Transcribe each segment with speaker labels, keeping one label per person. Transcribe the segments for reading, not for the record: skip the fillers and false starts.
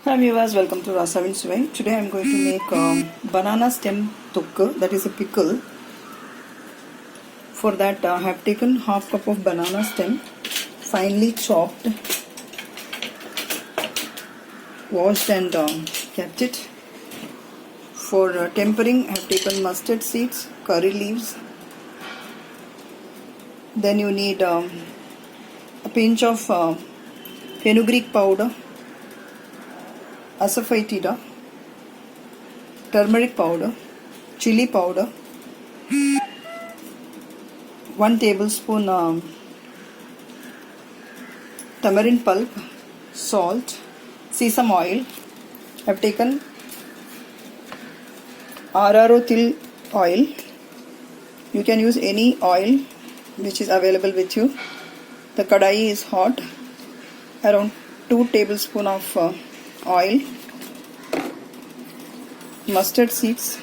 Speaker 1: Hi viewers, welcome to Asafoetida Way. Today I am going to make banana stem thokku, that is a pickle. For that I have taken half cup of banana stem, finely chopped, washed and kept it. For tempering I have taken mustard seeds, curry leaves. Then you need a pinch of Fenugreek Powder, Asafoetida, Turmeric Powder, Chilli Powder, 1 tablespoon Tamarind Pulp, salt, Sesame Oil. I have taken Asafoetida oil. You can use any oil which is available with you. The kadai is hot. Around 2 tablespoons of oil, mustard seeds,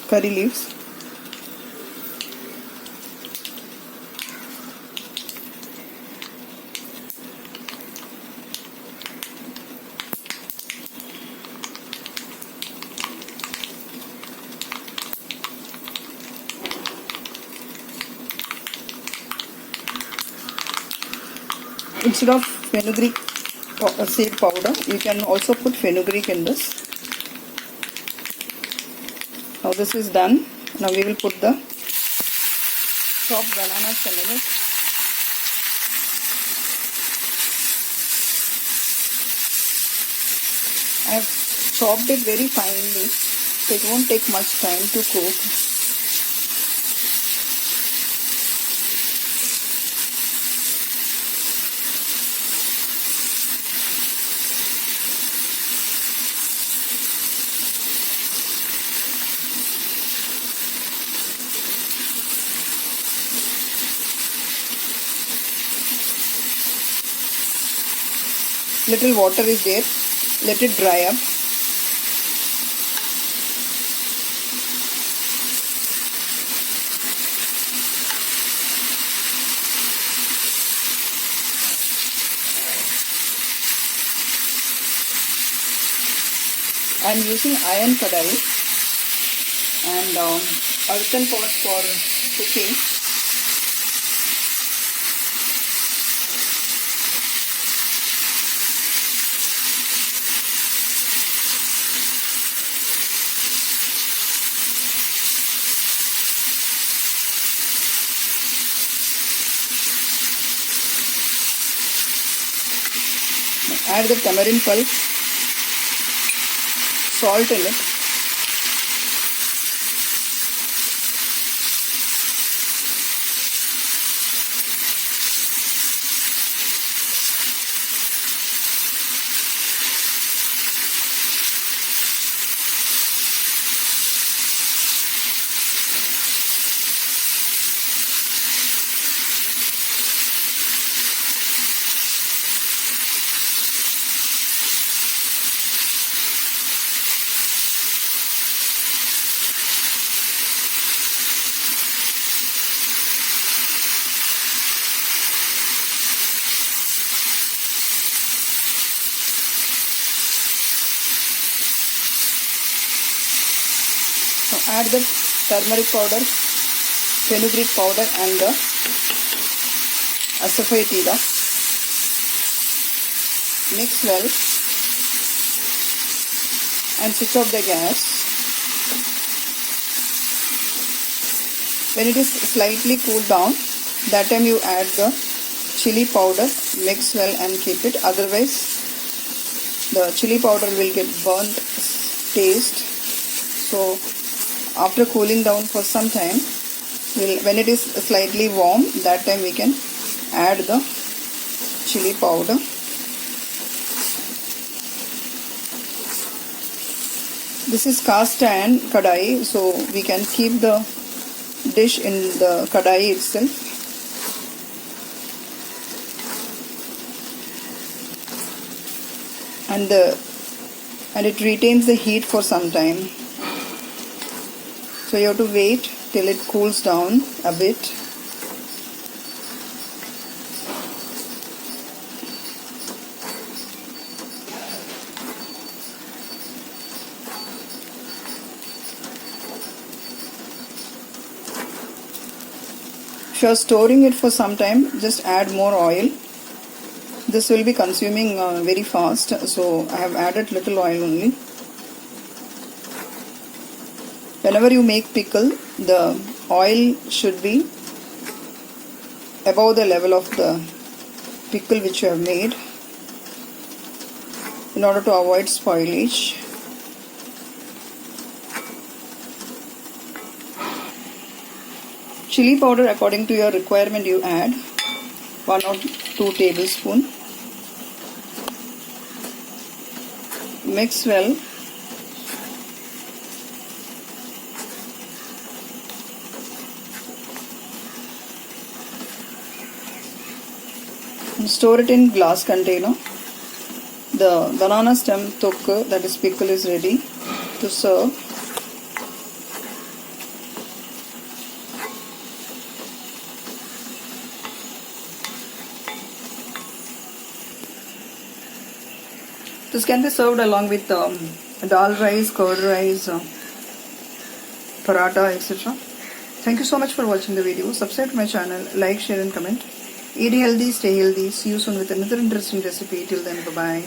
Speaker 1: curry leaves, instead of fenugreek seed powder, you can also put fenugreek in this. Now this is done. Now we will put the chopped bananas in it. I have chopped it very finely, so it won't take much time to cook. Little water is there, let it dry up. I am using iron kadai and earthen pot for cooking. Add the tamarind pulp, salt in it, add the turmeric powder, fenugreek powder and the Asafoetida. Mix well and switch off the gas. When it is slightly cooled down, that time you add the chilli powder, mix well and keep it, otherwise the chilli powder will get burnt taste. So after cooling down for some time, when it is slightly warm, that time we can add the chilli powder. This is cast iron kadai, so we can keep the dish in the kadai itself. and it retains the heat for some time. So you have to wait till it cools down a bit. If you are storing it for some time, just add more oil. This will be consuming very fast, so I have added little oil only. Whenever you make pickle, the oil should be above the level of the pickle which you have made in order to avoid spoilage. Chili powder, according to your requirement, you add 1 or 2 tablespoons. Mix well. And store it in glass container. The banana stem thokku, that is pickle, is ready to serve. This can be served along with dal rice, curd rice, paratha, etc. Thank you so much for watching the video. Subscribe to my channel, like, share and comment. Eat healthy, stay healthy. See you soon with another interesting recipe. Till then, bye-bye.